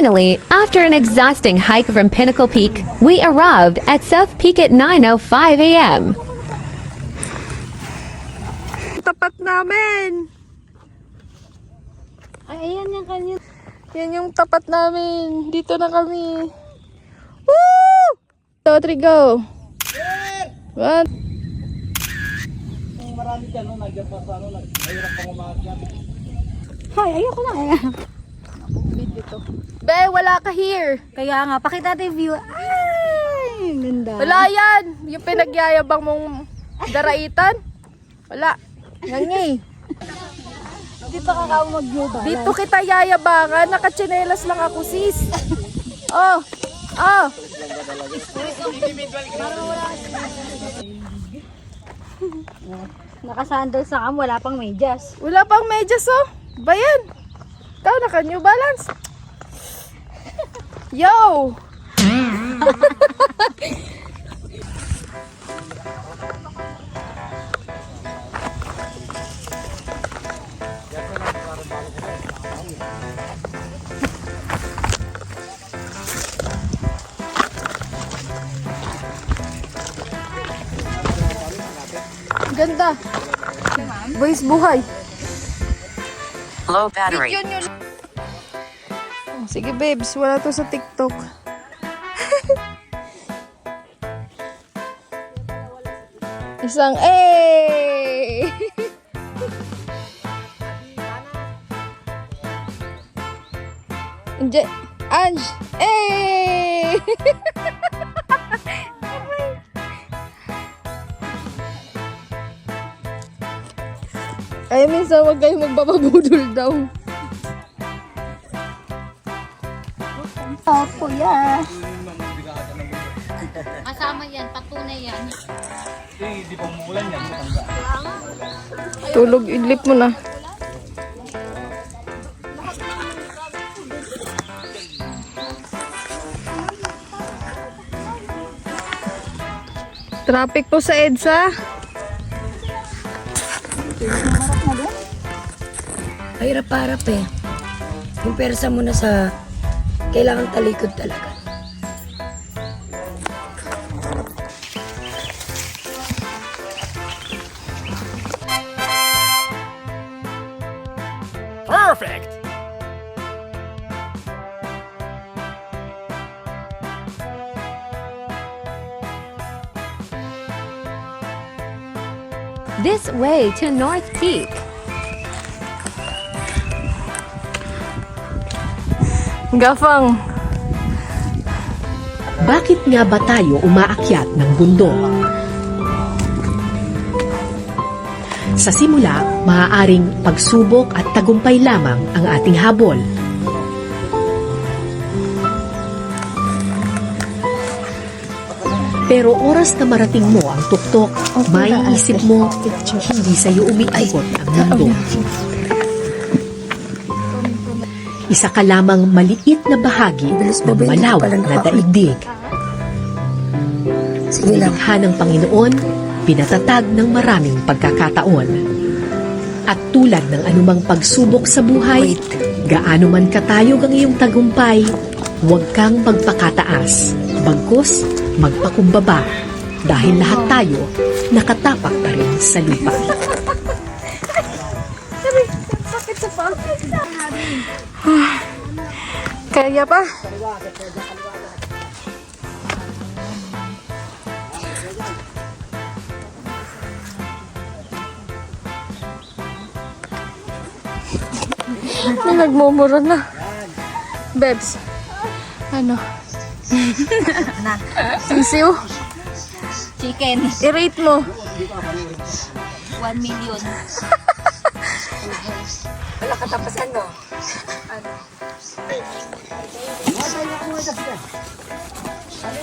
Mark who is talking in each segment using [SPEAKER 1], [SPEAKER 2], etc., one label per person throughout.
[SPEAKER 1] Finally, after an exhausting hike from Pinnacle Peak, we arrived at South Peak at 9:05 a.m.
[SPEAKER 2] Tapat namin!
[SPEAKER 3] Ay, ayan yung kanya.
[SPEAKER 2] Yan yung tapat namin. Dito na kami. Woo! 2, 3, go! One.
[SPEAKER 4] Marami ka no, nagyan pa sa ano, nahirap pang umakyat.
[SPEAKER 3] Ay, ayoko na.
[SPEAKER 2] Be, wala ka here.
[SPEAKER 3] Kaya nga, pakita natin yung view. Ay, ganda.
[SPEAKER 2] Wala yan. Yung pinagyayabang mong daraitan. Wala. Ngangay.
[SPEAKER 3] Hindi pa kakao mag-view ba?
[SPEAKER 2] Dito kita yayabangan. Nakachinelas lang ako, sis. Oh. Oh.
[SPEAKER 3] Nakasandals na kami, wala pang medyas.
[SPEAKER 2] Wala pang medyas, oh. Bayan. Ikaw, naka New Balance. Yo! Ganda. Boys, buhay.
[SPEAKER 5] Low battery.
[SPEAKER 2] Yun yun. Oh, sige babes, wala to sa TikTok. Isang Ange, Ange, Ay, minsan wag kayong magpapabudol daw.
[SPEAKER 3] Oh, kuya.
[SPEAKER 6] Kasama yan, patunay yan.
[SPEAKER 4] Hindi pa umulan yan, matanda.
[SPEAKER 2] Tulog, idlip mo na. Traffic po sa EDSA.
[SPEAKER 7] Hirap-harap eh. Yung persa mo na sa kailangan talikod talaga.
[SPEAKER 4] Perfect!
[SPEAKER 1] This way to North Peak.
[SPEAKER 2] Gafang.
[SPEAKER 8] Bakit nga ba tayo umaakyat ng bundok? Sa simula, maaaring pagsubok at tagumpay lamang ang ating habol. Pero oras na marating mo ang tuktok, maiisip mo, hindi sa'yo umiikot ang mundo. Isa ka lamang maliit na bahagi ng malawak na daigdig. Nilikha ng Panginoon, pinatatag ng maraming pagkakataon. At tulad ng anumang pagsubok sa buhay, gaano man katayog ang iyong tagumpay, huwag kang magpakataas, bagkus magpakumbaba, dahil lahat tayo nakatapak pa rin sa lupa.
[SPEAKER 2] Sakit sa paa. Kaya pa? Nagmumura na. Bebs. Ano? Sisiw?
[SPEAKER 6] Chicken,
[SPEAKER 2] I-rate mo.
[SPEAKER 6] 1 million.
[SPEAKER 7] Wala katapasan no?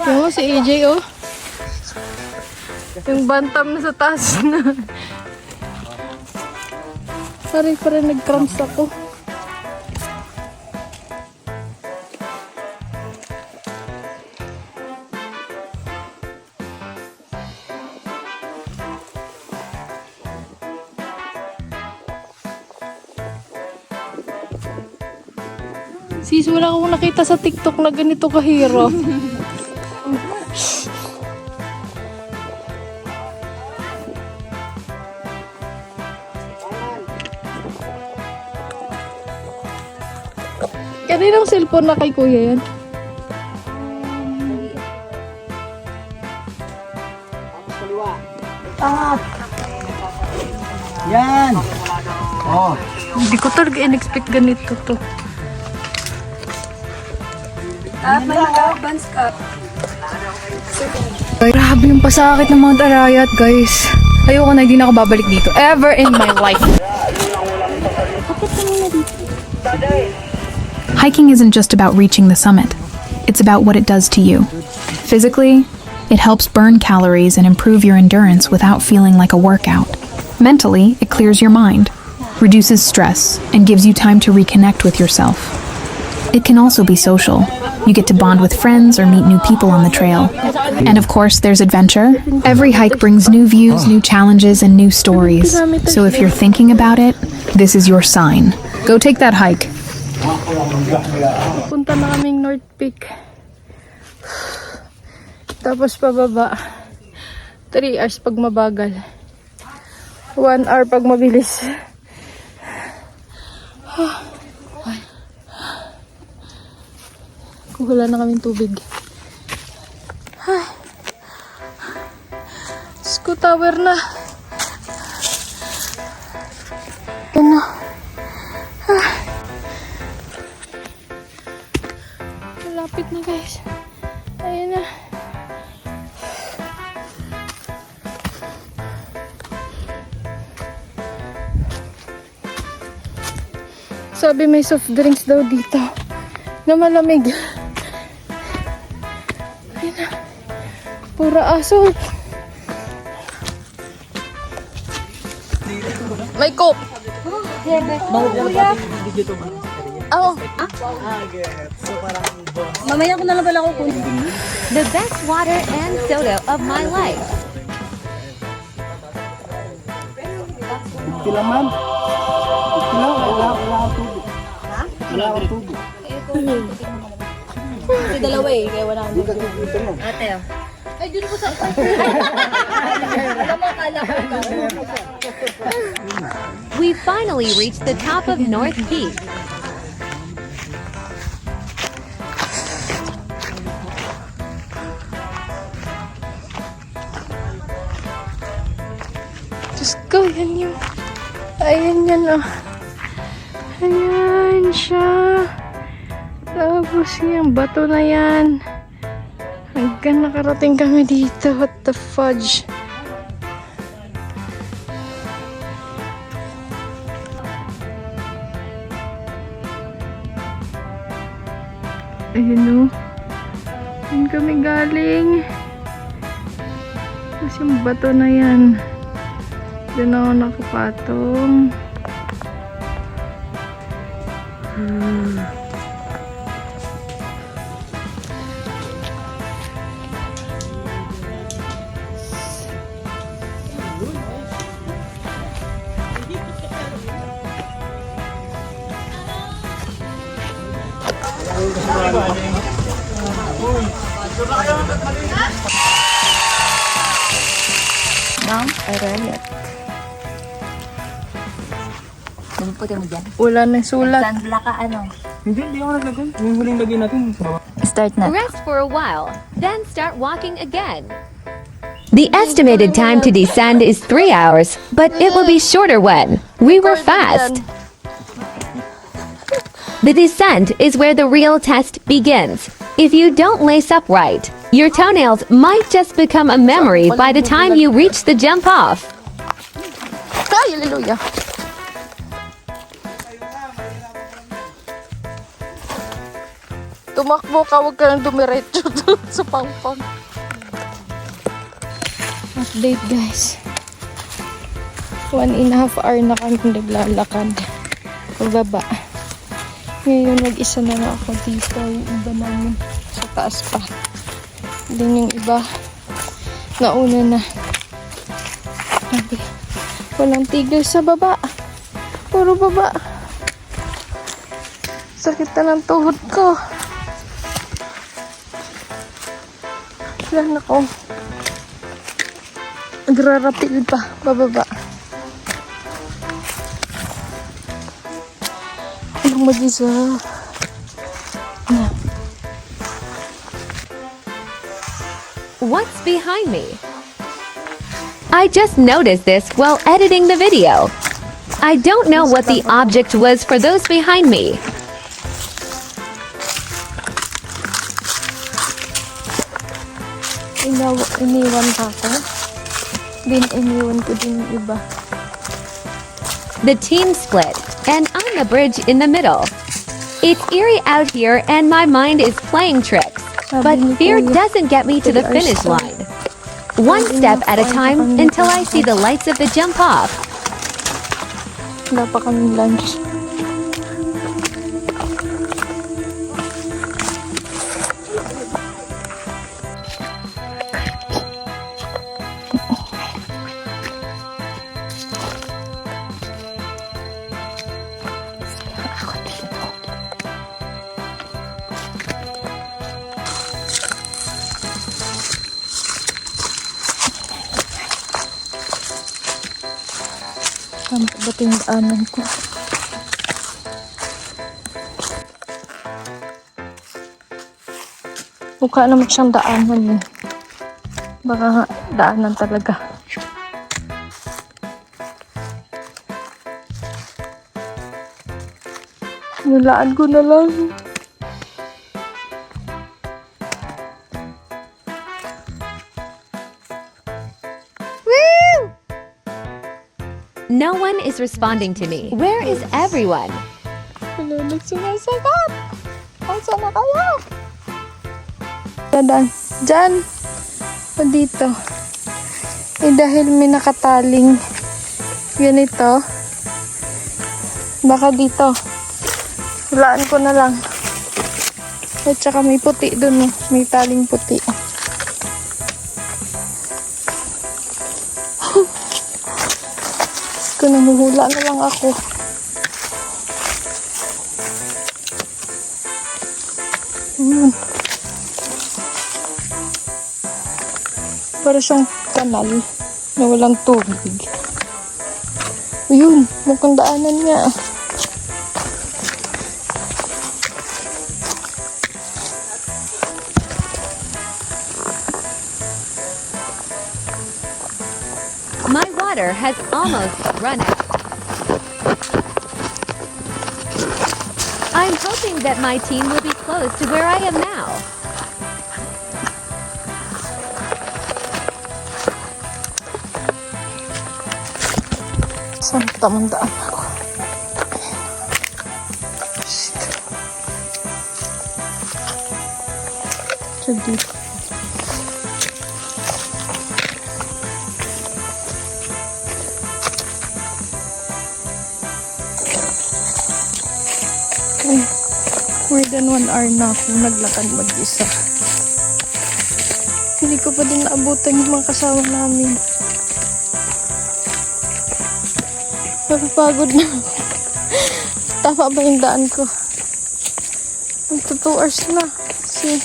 [SPEAKER 2] Yung si AJ oh. Yung bantam na sa taas na. Sorry pa rin nag-cramps ako. Sis, wala akong nakita sa TikTok na ganito kahirap. Kaninang cellphone na kay kuya yan?
[SPEAKER 4] Yan! Oh,
[SPEAKER 2] Hindi ko talaga in-expect ganito to. Grabe yung pasakit ng Mount Arayat, guys. Ayoko na, hindi na ako babalik dito. Ever in my life.
[SPEAKER 5] Hiking isn't just about reaching the summit. It's about what it does to you. Physically, it helps burn calories and improve your endurance without feeling like a workout. Mentally, it clears your mind, reduces stress, and gives you time to reconnect with yourself. It can also be social. You get to bond with friends or meet new people on the trail. And of course, there's adventure. Every hike brings new views, new challenges, and new stories. So if you're thinking about it, this is your sign. Go take that hike.
[SPEAKER 2] Punta na kaming North Peak. Tapos pababa. 3 hours pag mabagal. 1 hour pag mabilis. Wala na kaming tubig. Sco Tower na. Ano? Malapit na, guys. Ayun na. Sabi may soft drinks daw dito na malamig. Ayun na. Pura aso. May coke. Oh.
[SPEAKER 3] Mamaya ko na lang pala kukunin.
[SPEAKER 1] The best water and soda of my life.
[SPEAKER 4] Pila ma'am? Pila? Wala akong tubig. Wala akong tubig.
[SPEAKER 3] Kasi dalawa eh, kaya wala akong
[SPEAKER 4] Dito mo.
[SPEAKER 3] ate.
[SPEAKER 2] Ay, dito ko sa...
[SPEAKER 1] We finally reached the top of North Peak.
[SPEAKER 2] Diyos ko, yan yung... Ayan yan, oh. Ayan siya. Tapos yung bato na yan. Hanggang nakarating kami dito. What the fudge? Ayun, oh. Ayun kami galing. Tapos yung bato na yan. Doon ako nakapatong.
[SPEAKER 6] Ma'am, Arayat. Ano po mo dyan?
[SPEAKER 2] Wala na sulat.
[SPEAKER 6] Sandla ka ano?
[SPEAKER 4] Hindi ako naglagay. Yung huling lagay natin. Sa baba.
[SPEAKER 6] Start na.
[SPEAKER 1] Rest for a while, then start walking again. The estimated time to descend is 3 hours, but it will be shorter when we were fast. The descent is where the real test begins. If you don't lace up right, your toenails might just become a memory by the time you reach the jump off.
[SPEAKER 2] Ay, hallelujah. Tumakbo ka, huwag ka nang dumiretso doon sa pangpang. Update, guys. 1.5 hour na kami naglalakad. Pababa. Ngayon, mag-isa na nga ako dito. Yung iba namin sa taas pa. Then yung iba, nauna na. Sabi, walang tigil sa baba. Puro baba. Sakit na ng tuhod ko. Yan ako. Nagrarapil pa. Bababa. Anong mag-isa?
[SPEAKER 1] What's behind me? I just noticed this while editing the video. I don't know what the object was for those behind me.
[SPEAKER 2] Iniwan pa ako. Din iniwan ko din yung iba.
[SPEAKER 1] The team split, and I'm the bridge in the middle. It's eerie out here, and my mind is playing tricks. But fear doesn't get me to the finish line. One step at a time until I see the lights of the jump off.
[SPEAKER 2] Wala pa kaming lunch. Saan ba ito yung daanan ko? Mukha naman siyang daanan eh. Baka nga, daanan talaga. Nilaan ko na lang.
[SPEAKER 1] No one is responding to me. Where is everyone?
[SPEAKER 2] Wala nagsumasagot. Asa na kayo? Dadan. Diyan. O dito. Eh dahil may nakataling ganito. Baka dito. Hulaan ko na lang. At saka may puti dun. May taling puti. Kung nahuhula na lang ako. Para siyang kanal na walang tubig. Ayun, mukhang daanan nga.
[SPEAKER 1] My water has almost run out. I'm hoping that my team will be close to where I am now.
[SPEAKER 2] Saan tamandaan ako? So dito. Ay, more than 1 hour na akong naglakad mag-isa. Hindi ko pa din naabutan yung mga kasama namin. Napapagod na. Tama ba yung daan ko? Ito 2 hours na. Kasi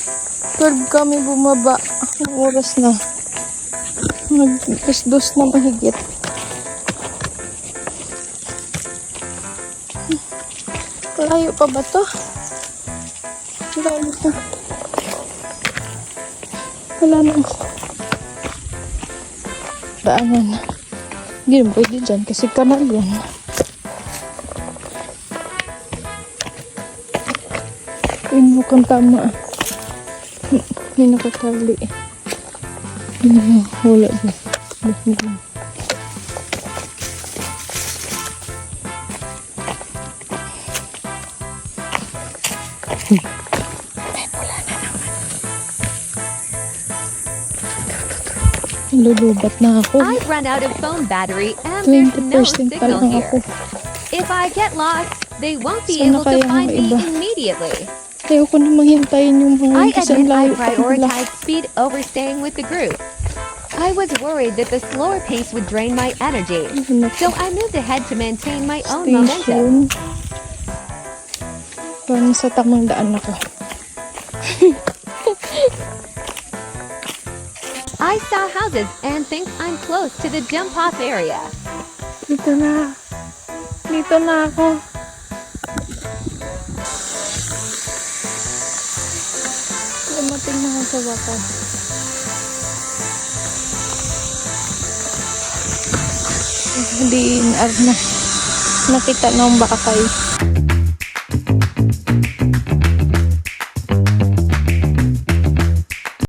[SPEAKER 2] 12 kami bumaba. Ang oras na. Mag-dos na mahigit. Layo pa ba to? Layo pa. Wala nang daanan. Hindi naman pwede dyan kasi kanal yan. Ay, mukhang tama. May nakatali. Wala ba? Lulubat na ako.
[SPEAKER 1] I've run out of phone battery and there's no
[SPEAKER 2] 20% pa
[SPEAKER 1] signal
[SPEAKER 2] lang
[SPEAKER 1] here.
[SPEAKER 2] ako.
[SPEAKER 1] If I get lost, they won't be
[SPEAKER 2] Sana
[SPEAKER 1] able to
[SPEAKER 2] kaya ng
[SPEAKER 1] find me
[SPEAKER 2] iba?
[SPEAKER 1] immediately.
[SPEAKER 2] Ayoko na mahintayin yung mga
[SPEAKER 1] I
[SPEAKER 2] kasi
[SPEAKER 1] admit
[SPEAKER 2] ang
[SPEAKER 1] I
[SPEAKER 2] layo pa nila.
[SPEAKER 1] prioritized speed over staying with the group. I was worried that the slower pace would drain my energy, so I moved ahead to maintain my own momentum.
[SPEAKER 2] Station. Parang sa tamang daan ako.
[SPEAKER 1] I saw houses and think I'm close to the jump off area.
[SPEAKER 2] Dito na. Dito na ako. Dumating na ako sa wakas. Hindi na nakita na ang bakay.